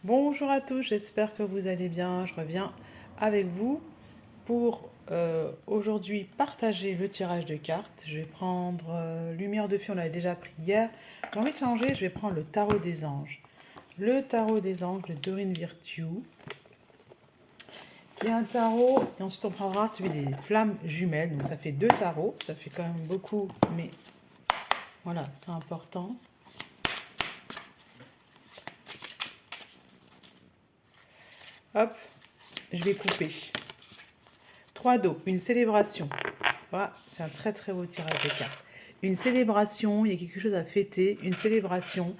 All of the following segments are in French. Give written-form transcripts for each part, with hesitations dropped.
Bonjour à tous, j'espère que vous allez bien. Je reviens avec vous pour aujourd'hui partager le tirage de cartes. Je vais prendre Lumière de Fée, on l'avait déjà pris hier. J'ai envie de changer, je vais prendre le Tarot des Anges. Le Tarot des Anges de Dorine Virtue, qui est un tarot, et ensuite on prendra celui des Flammes Jumelles. Donc ça fait deux tarots, ça fait quand même beaucoup, mais voilà, c'est important. Hop, je vais couper. 3 d'eau, une célébration. Voilà, c'est un très très beau tirage de cartes. Une célébration, il y a quelque chose à fêter, une célébration,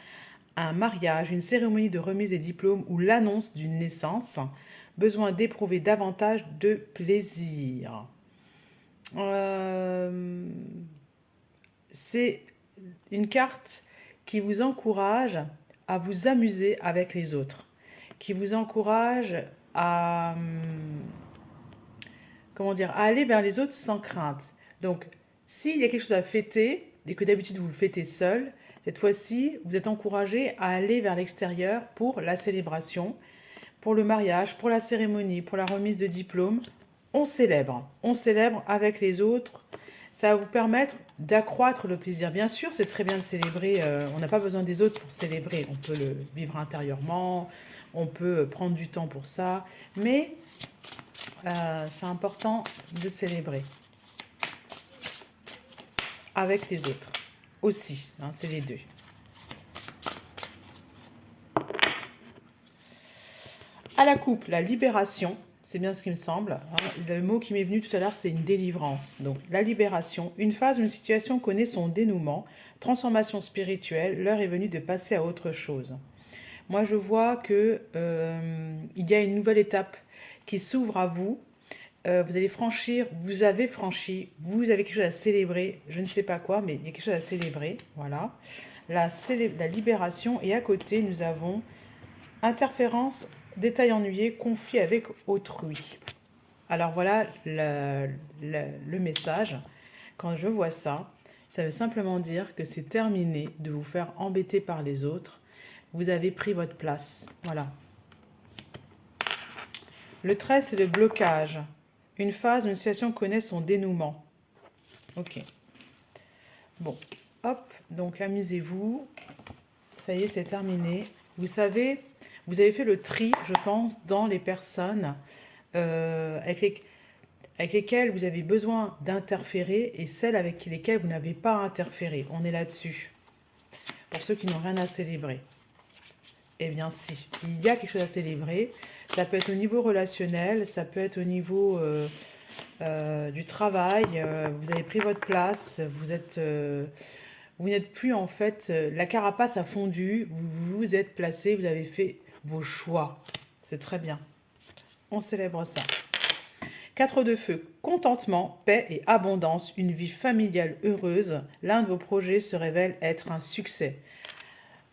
un mariage, une cérémonie de remise des diplômes ou l'annonce d'une naissance. Besoin d'éprouver davantage de plaisir. C'est une carte qui vous encourage à vous amuser avec les autres, qui vous encourage à comment dire, à aller vers les autres sans crainte. Donc, s'il y a quelque chose à fêter, et que d'habitude vous le fêtez seul, cette fois-ci, vous êtes encouragé à aller vers l'extérieur pour la célébration, pour le mariage, pour la cérémonie, pour la remise de diplôme. On célèbre. On célèbre avec les autres. Ça va vous permettre d'accroître le plaisir. Bien sûr, c'est très bien de célébrer. On n'a pas besoin des autres pour célébrer. On peut le vivre intérieurement. On peut prendre du temps pour ça. Mais c'est important de célébrer avec les autres aussi, hein, c'est les deux. À la coupe, la libération, c'est bien ce qui me semble. Hein. Le mot qui m'est venu tout à l'heure, c'est une délivrance. Donc la libération, une phase où une situation connaît son dénouement, transformation spirituelle, l'heure est venue de passer à autre chose. Moi, je vois que il y a une nouvelle étape qui s'ouvre à vous. Vous allez franchir, vous avez franchi, vous avez quelque chose à célébrer, je ne sais pas quoi, mais il y a quelque chose à célébrer, voilà. La libération, et à côté, nous avons interférence, détail ennuyé, conflit avec autrui. Alors voilà le message. Quand je vois ça, ça veut simplement dire que c'est terminé de vous faire embêter par les autres. Vous avez pris votre place, voilà. Le 13, c'est le blocage. Une phase où une situation connaît son dénouement. Ok. Bon, hop, donc amusez-vous. Ça y est, c'est terminé. Vous savez, vous avez fait le tri, je pense, dans les personnes avec lesquelles vous avez besoin d'interférer et celles avec lesquelles vous n'avez pas interféré. On est là-dessus. Pour ceux qui n'ont rien à célébrer. Eh bien si, il y a quelque chose à célébrer. Ça peut être au niveau relationnel, ça peut être au niveau du travail. Vous avez pris votre place, vous n'êtes plus en fait, la carapace a fondu, vous vous êtes placé, vous avez fait vos choix. C'est très bien. On célèbre ça. 4 de feu, contentement, paix et abondance, une vie familiale heureuse. L'un de vos projets se révèle être un succès.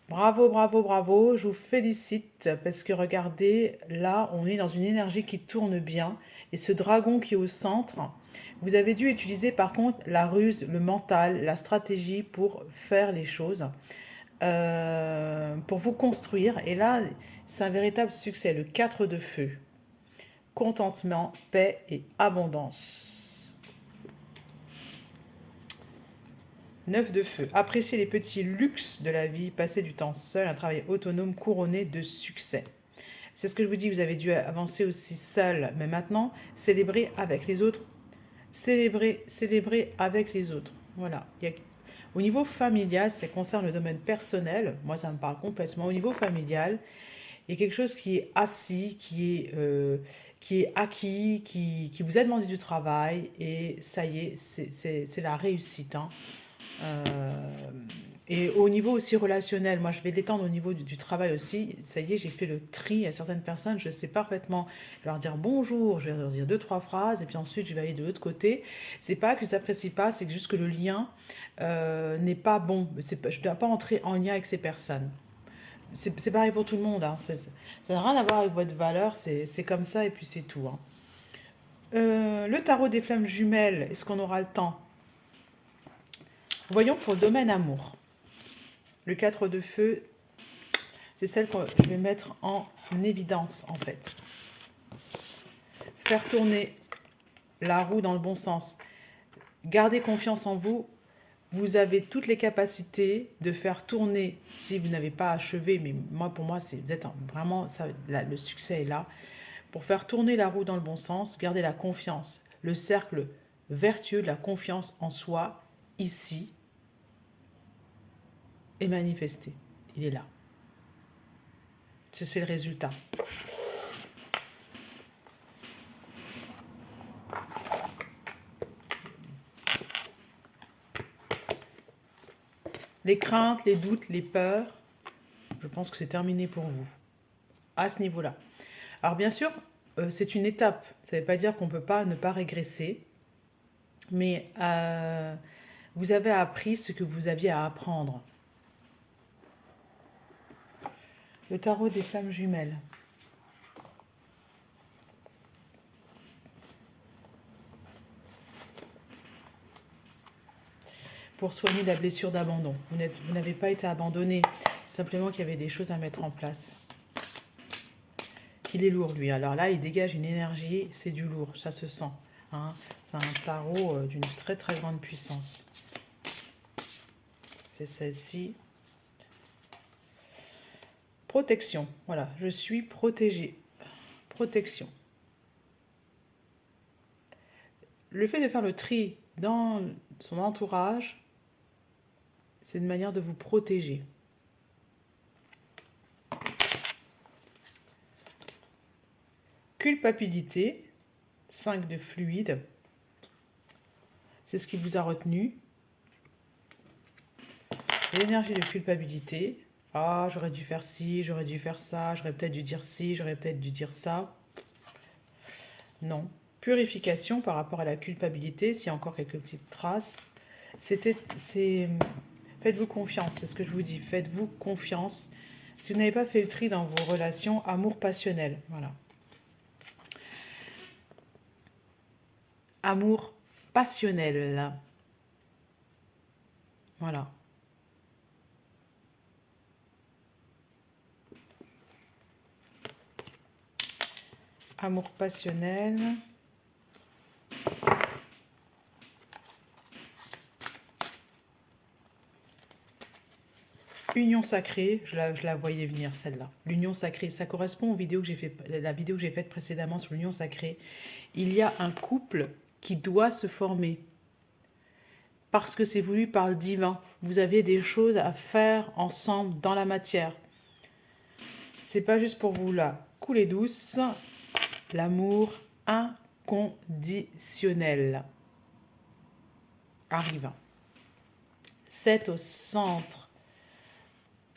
Bravo, bravo, bravo, je vous félicite parce que regardez, là, on est dans une énergie qui tourne bien et ce dragon qui est au centre, vous avez dû utiliser par contre la ruse, le mental, la stratégie pour faire les choses, pour vous construire et là, c'est un véritable succès, le 4 de feu. Contentement, paix et abondance. 9 de feu. Apprécier les petits luxes de la vie, passer du temps seul, un travail autonome couronné de succès. C'est ce que je vous dis, vous avez dû avancer aussi seul, mais maintenant, célébrer avec les autres. Célébrer avec les autres. Voilà. Au niveau familial, ça concerne le domaine personnel. Moi, ça me parle complètement. Au niveau familial, il y a quelque chose qui est assis, qui est acquis, qui vous a demandé du travail, et ça y est, c'est la réussite. Hein. Euh, et au niveau aussi relationnel, moi je vais l'étendre au niveau du travail aussi. Ça y est, j'ai fait le tri à certaines personnes. Je sais parfaitement leur dire bonjour, je vais leur dire deux, trois phrases, et puis ensuite je vais aller de l'autre côté. C'est pas que je n'apprécie pas, c'est juste que le lien n'est pas bon. Je ne dois pas entrer en lien avec ces personnes. C'est pareil pour tout le monde. Hein. Ça n'a rien à voir avec votre valeur, c'est comme ça et puis c'est tout. Hein. Le tarot des flammes jumelles, est-ce qu'on aura le temps? Voyons pour le domaine amour. Le 4 de feu, C'est celle que je vais mettre en évidence, en fait. Faire tourner la roue dans le bon sens. Gardez confiance en vous. Vous avez toutes les capacités de faire tourner, si vous n'avez pas achevé, mais moi, pour moi, c'est vraiment, ça, le succès est là. Pour faire tourner la roue dans le bon sens, gardez la confiance. Le cercle vertueux de la confiance en soi, ici, est manifesté. Il est là. C'est le résultat. Les craintes, les doutes, les peurs, je pense que c'est terminé pour vous, à ce niveau-là. Alors bien sûr, c'est une étape. Ça ne veut pas dire qu'on ne peut pas ne pas régresser, mais vous avez appris ce que vous aviez à apprendre. Le tarot des flammes jumelles. Pour soigner la blessure d'abandon. Vous n'avez pas été abandonné, simplement qu'il y avait des choses à mettre en place. Il est lourd, lui. Alors là, il dégage une énergie, c'est du lourd, ça se sent. Hein. C'est un tarot d'une très très grande puissance. C'est celle-ci. Protection. Voilà, je suis protégée. Protection. Le fait de faire le tri dans son entourage, c'est une manière de vous protéger. Culpabilité, 5 de fluide. C'est ce qui vous a retenu. C'est l'énergie de culpabilité. Ah, j'aurais dû faire ci, j'aurais dû faire ça, j'aurais peut-être dû dire ci, j'aurais peut-être dû dire ça. Non. Purification par rapport à la culpabilité, s'il y a encore quelques petites traces. Faites-vous confiance, c'est ce que je vous dis. Faites-vous confiance. Si vous n'avez pas fait le tri dans vos relations, amour passionnel. Voilà. Amour passionnel. Voilà. Amour passionnel. Union sacrée, je la voyais venir celle-là. L'union sacrée, ça correspond aux vidéos que j'ai fait, la vidéo que j'ai faite précédemment sur l'union sacrée. Il y a un couple qui doit se former parce que c'est voulu par le divin. Vous avez des choses à faire ensemble dans la matière. C'est pas juste pour vous là. Couler douce, l'amour inconditionnel arrive. 7 au centre.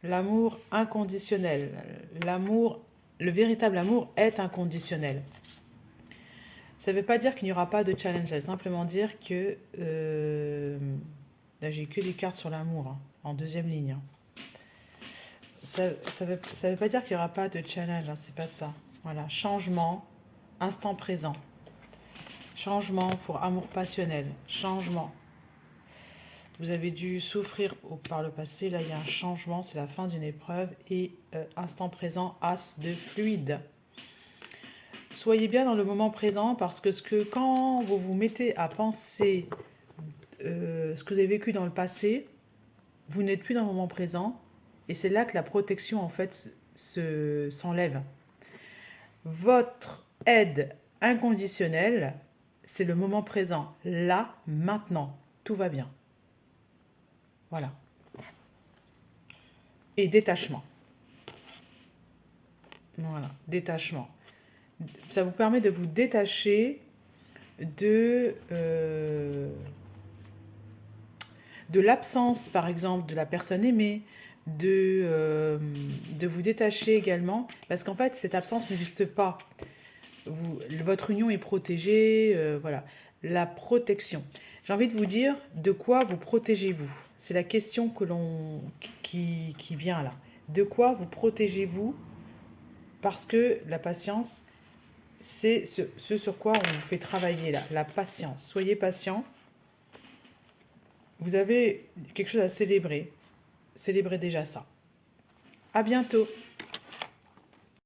L'amour inconditionnel. L'amour, le véritable amour est inconditionnel. Ça ne veut pas dire qu'il n'y aura pas de challenge. Ça veut simplement dire que... là, j'ai que des cartes sur l'amour, hein, en deuxième ligne. Hein. Ça veut pas dire qu'il n'y aura pas de challenge. Hein, c'est pas ça. Voilà. Changement, instant présent. Changement pour amour passionnel. Changement. Vous avez dû souffrir par le passé. Là, il y a un changement. C'est la fin d'une épreuve. Et instant présent, as de fluide. Soyez bien dans le moment présent parce que quand vous vous mettez à penser ce que vous avez vécu dans le passé, vous n'êtes plus dans le moment présent. Et c'est là que la protection, en fait, s'enlève. Votre aide inconditionnelle, c'est le moment présent. Là, maintenant, tout va bien. Voilà. Et détachement. Voilà, détachement. Ça vous permet de vous détacher de l'absence, par exemple, de la personne aimée, de vous détacher également, parce qu'en fait, cette absence n'existe pas. Votre union est protégée, voilà. La protection. J'ai envie de vous dire, de quoi vous protégez-vous? C'est la question qui vient là. De quoi vous protégez-vous? Parce que la patience, c'est ce sur quoi on vous fait travailler là. La patience. Soyez patient. Vous avez quelque chose à célébrer. Célébrez déjà ça. À bientôt.